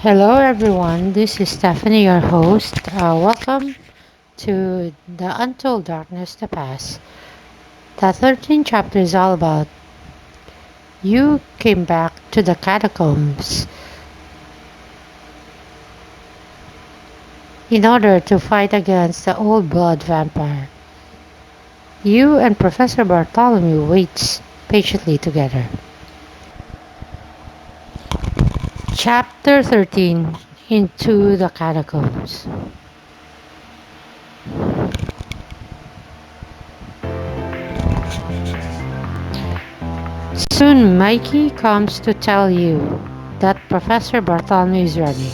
Hello, everyone. This is Stephanie, your host. Welcome to the Untold Darkness the Past. The 13th chapter is all about you came back to the catacombs in order to fight against the old blood vampire. You and Professor Bartholomew waits patiently together. Chapter 13, Into the Catacombs. Soon Mikey comes to tell you that Professor Bartholomew is ready.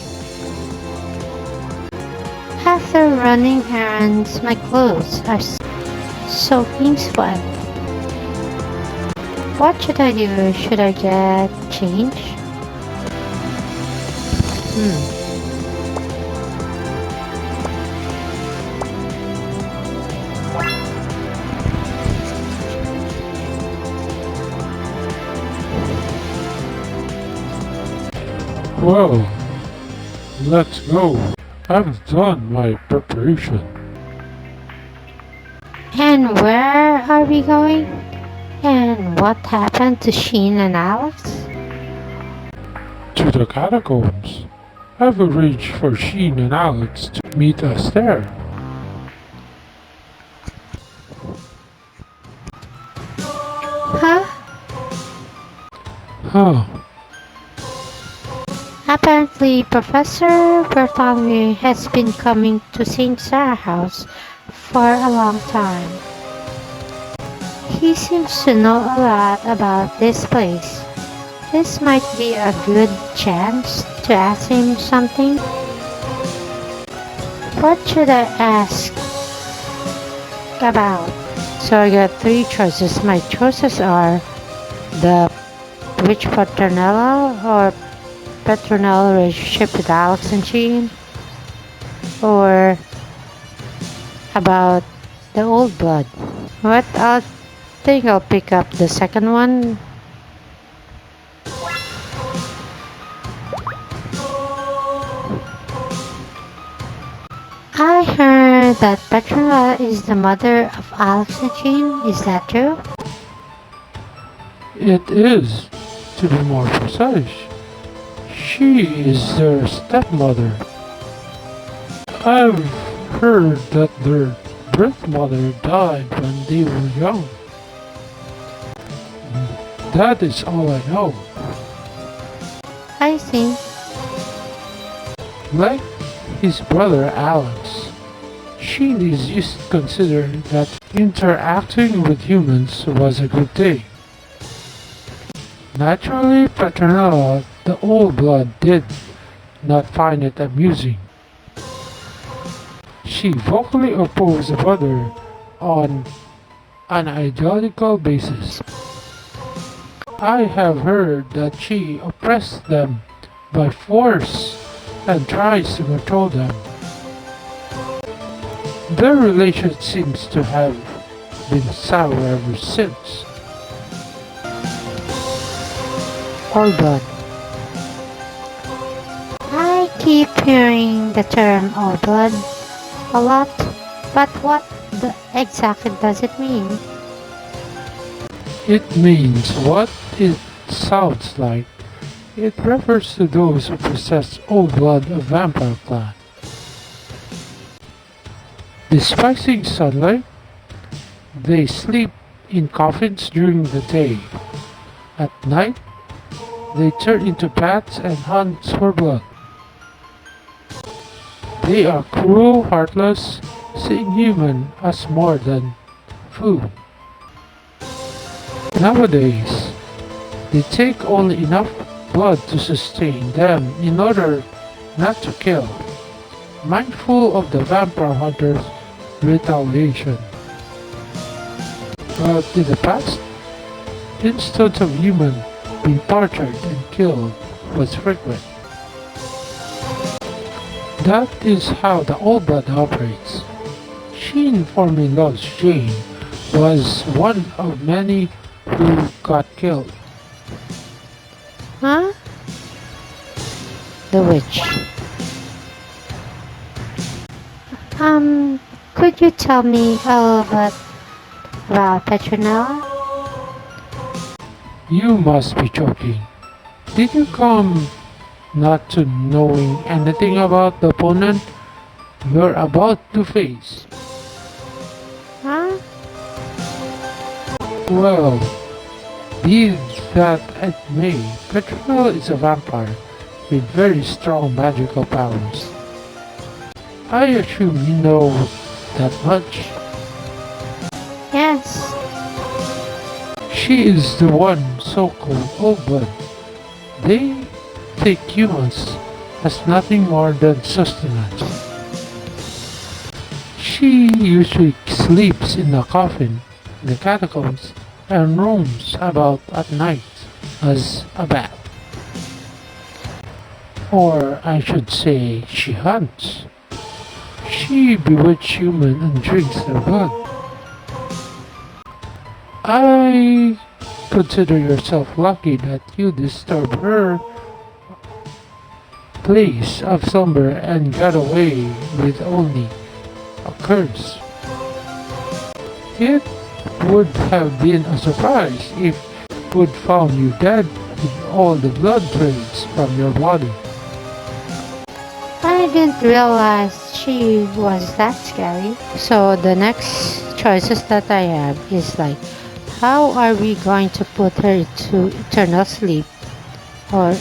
After running errands, my clothes are soaking wet. What should I do? Should I get change? Well, let's go. I've done my preparation. And where are we going? And what happened to Sheen and Alex? To the catacombs. I've arranged for Sheen and Alex to meet us there. Huh? Huh. Apparently, Professor Bartholomew has been coming to St. Sarah House for a long time. He seems to know a lot about this place. This might be a good chance to ask him something. What should I ask about? So I got three choices. My choices are the witch paternal or paternal relationship with Alex and Sheen, or about the old blood. What I think I'll pick up the second one. I heard that Petrona is the mother of Alex and Sheen. Is that true? It is, to be more precise. She is their stepmother. I've heard that their birth mother died when they were young. That is all I know. I see. Like his brother Alex, Sheen is used to consider that interacting with humans was a good thing. Naturally, Petronella, the old blood, did not find it amusing. She vocally opposed the brother on an ideological basis. I have heard that she oppressed them by force and tries to control them. Their relation seems to have been sour ever since. Old blood. I keep hearing the term old blood a lot, but what exactly does it mean? It means what it sounds like. It refers to those who possess old blood of vampire clan. Despising sunlight, they sleep in coffins during the day. At night, they turn into bats and hunt for blood. They are cruel, heartless, seeing human as more than food. Nowadays, they take only enough blood to sustain them in order not to kill, mindful of the vampire hunter's retaliation. But in the past, instances of human being tortured and killed was frequent. That is how the old blood operates. Sheen formerly loves Jane, was one of many who got killed. Huh? the witch. Could you tell me a little bit about Petronella? You must be joking. Did you come not to knowing anything about the opponent you're about to face? Huh? Well, be that it may, Petronella is a vampire with very strong magical powers. I assume you know that much. Yes. She is the one so-called old blood. They take humans as nothing more than sustenance. She usually sleeps in a coffin in the catacombs and roams about at night as a bat. Or I should say she hunts. She bewitches humans and drinks their blood. I consider yourself lucky that you disturbed her place of slumber and got away with only a curse. It would have been a surprise if would found you dead with all the blood trails from your body. I didn't realize she was that scary. So the next choices that I have is like, how are we going to put her to eternal sleep? Or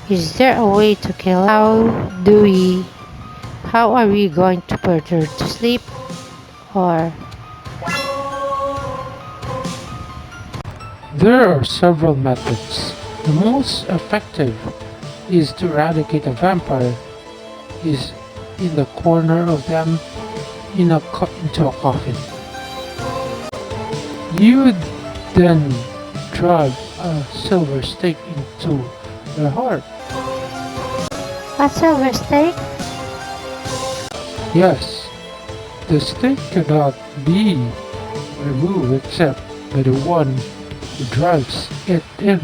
is there a way to kill her? How are we going to put her to sleep? Or, There are several methods. The most effective is to eradicate a vampire is in the corner of them into a coffin. You would then drive a silver stake into their heart. a silver stake? Yes, the stake cannot be removed except by the one who drives it in.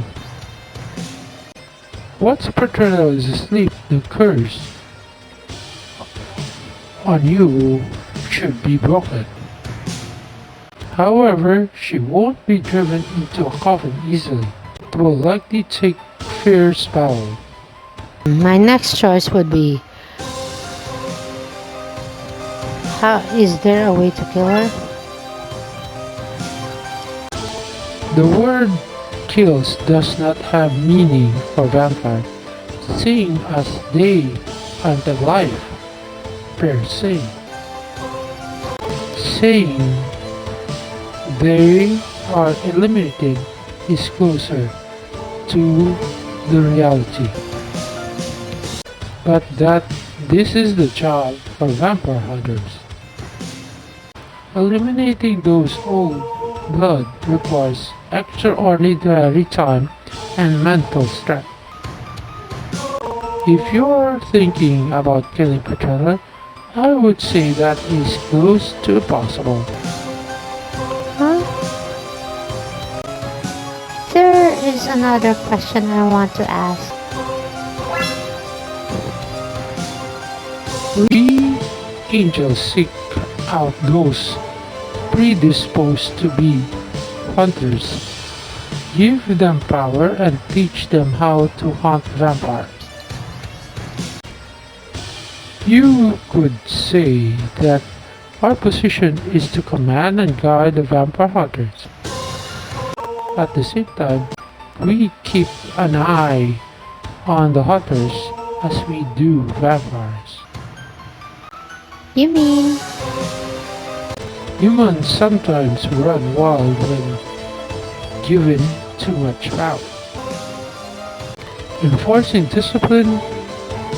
Once Petronella is asleep, the curse on you should be broken. However, she won't be driven into a coffin easily. It will likely take fierce battle. My next choice would be, how is there a way to kill her? The word kills does not have meaning for vampire, seeing as they aren't alive per se. Saying they are eliminated is closer to the reality. But that this is the job for vampire hunters. Eliminating those old blood requires extraordinary time and mental strength. If you're thinking about killing Petrella, I would say that is close to impossible. Huh? There is another question I want to ask. We angels seek out those predisposed to be hunters, give them power and teach them how to hunt vampires. You could say that our position is to command and guide the vampire hunters. At the same time, we keep an eye on the hunters as we do vampires. You mean Humans sometimes run wild when given too much power. Enforcing discipline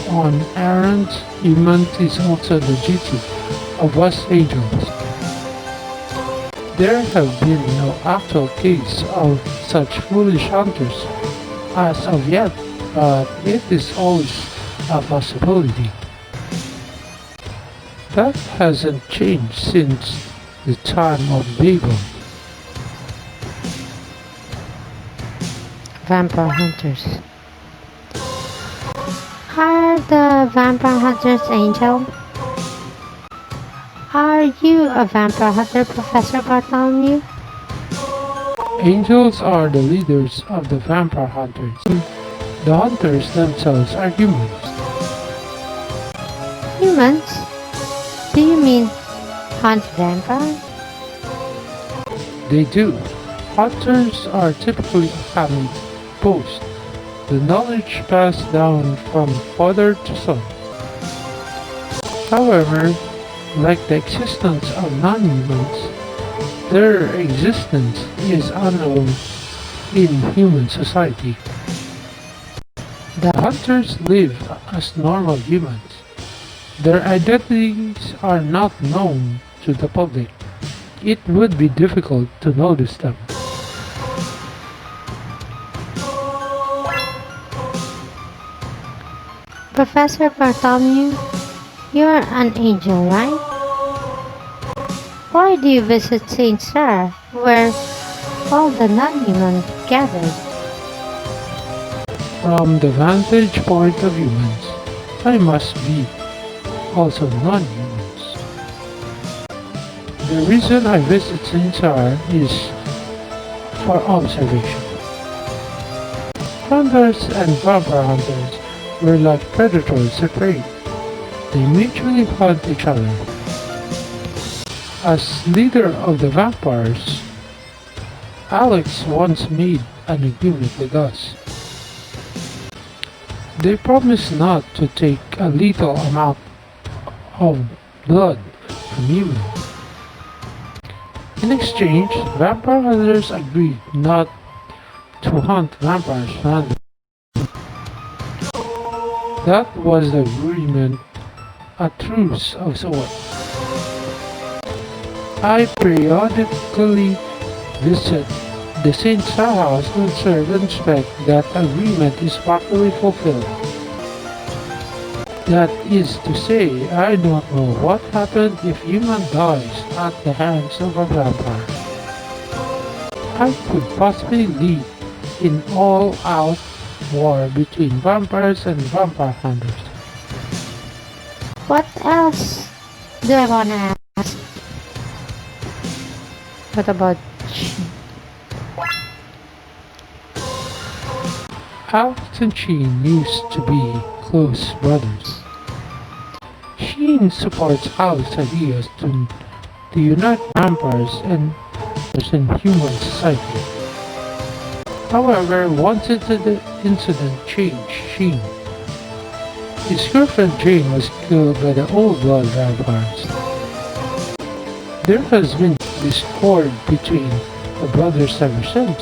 on errant humans is also the duty of us angels. There have been no actual case of such foolish hunters as of yet, but it is always a possibility. That hasn't changed since the time of Babel. vampire hunters? Are the vampire hunters angel? Are you a vampire hunter, Professor Bartholomew? Angels are the leaders of the vampire hunters. The hunters themselves are humans. Humans? Do you mean hunt vampires? They do. Hunters are typically a family post, the knowledge passed down from father to son. However, like the existence of non-humans, their existence is unknown in human society. The hunters live as normal humans. Their identities are not known to the public. It would be difficult to notice them. Professor Bartholomew, you're an angel, right? Why do you visit Saint Sarah, where all the non-human gathered? From the vantage point of humans, I must be also non-humans. The reason I visit Saint Sarah is for observation. Hunters and vampire hunters were like predators at prey. They mutually hunt each other. As leader of the vampires, Alex once made an agreement with us. They promised not to take a lethal amount of blood from humans. In exchange, vampire hunters agreed not to hunt vampires randomly. That was the agreement, a truce of sorts. I periodically visit the Saint Sarah house to observe and inspect that agreement is properly fulfilled. That is to say, I don't know what happened if human dies at the hands of a vampire. I could possibly lead in all-out war between vampires and vampire hunters. What else do I want to ask? What about Alex and Sheen used to be close brothers. Sheen supports Alex's ideas to unite vampires and in human society. However, once incident changed Sheen. His girlfriend Jane was killed by the old blood vampires. There has been discord between the brothers ever since.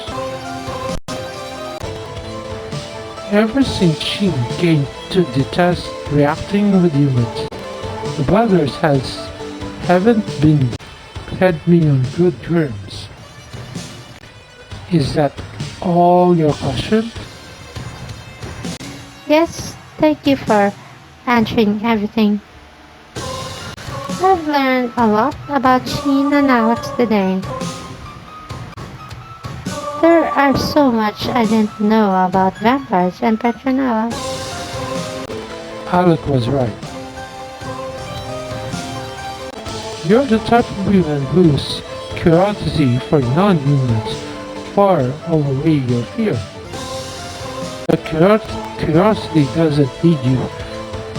Ever since Sheen came to detest reacting with humans, the brothers haven't had me on good terms. Is that all your question? Yes, thank you for answering everything. I've learned a lot about Sheen and Alex today. There are so much I didn't know about vampires and Petronella. Alec was right. You're the type of woman whose curiosity for non-humans far outweigh your fear. But curiosity doesn't lead you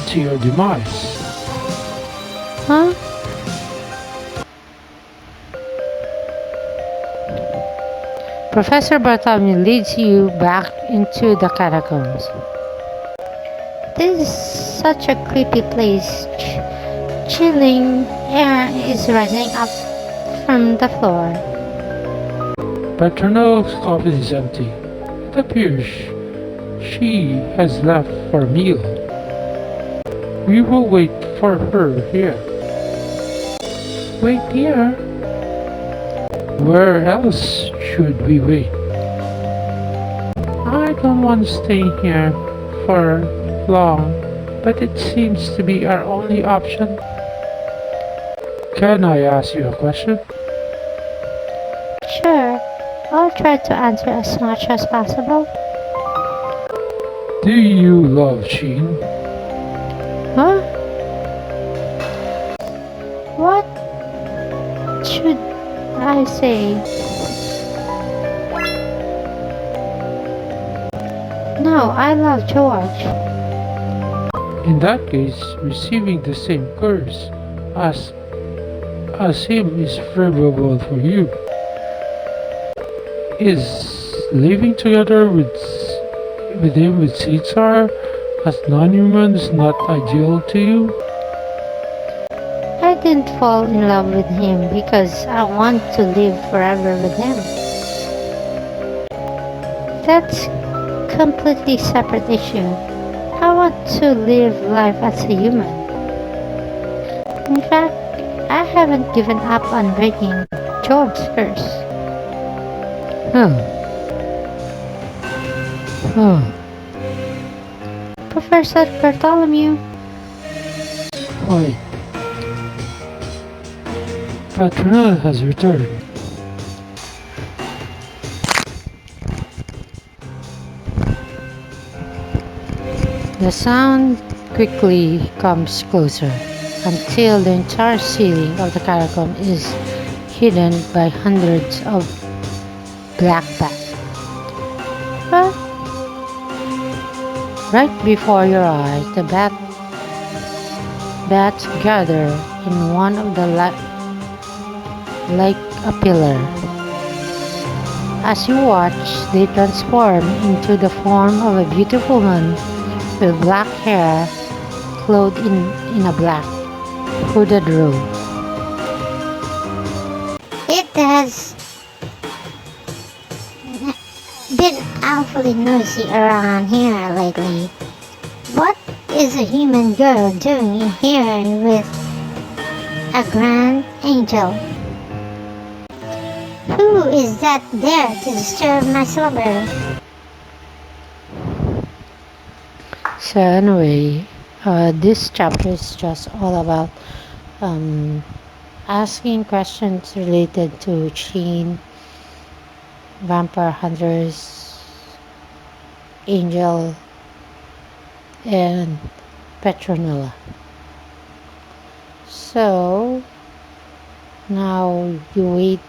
to your demise. Huh? Professor Bartholomew leads you back into the catacombs. This is such a creepy place. Chilling air is rising up from the floor. Petronella's coffin is empty. It appears she has left for a meal. We will wait for her here. Wait here? Where else should we wait? I don't want to stay here for long, but it seems to be our only option. Can I ask you a question? Sure, I'll try to answer as much as possible. Do you love Sheen? I say, no, I love George. In that case, receiving the same curse as as him is favorable for you. Is living together with him with Caesar as non-humans not ideal to you? I didn't fall in love with him because I want to live forever with him. That's completely separate issue. I want to live life as a human. In fact, I haven't given up on breaking George's curse. Huh. Huh. Professor Bartholomew, Why? Patronal has returned. the sound quickly comes closer until the entire ceiling of the Catacomb is hidden by hundreds of black bats. But right before your eyes, the bats gather in one of the like a pillar. As you watch, they transform into the form of a beautiful woman with black hair clothed in a black hooded robe. It has been awfully noisy around here lately. What is a human girl doing in here with a grand angel? Who is that there to disturb my slumber? So anyway, this chapter is just all about um, asking questions related to Chain, Vampire Hunters, Angel, and Petronella. So now you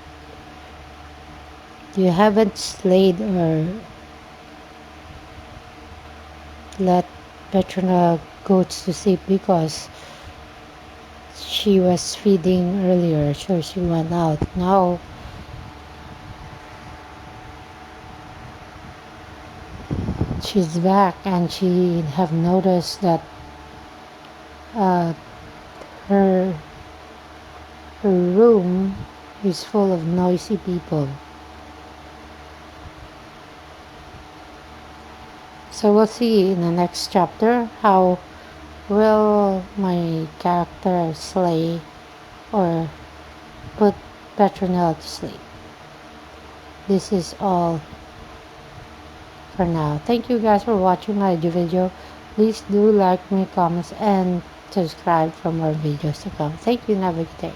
haven't slayed or let Petronella go to sleep because she was feeding earlier, so she went out. Now she's back and she have noticed that uh, her her room is full of noisy people. So we'll see in the next chapter how will my character slay or put Petronella to sleep. This is all for now. Thank you guys for watching my video. Please do like me, comments, and subscribe for more videos to come. Thank you and have a good day.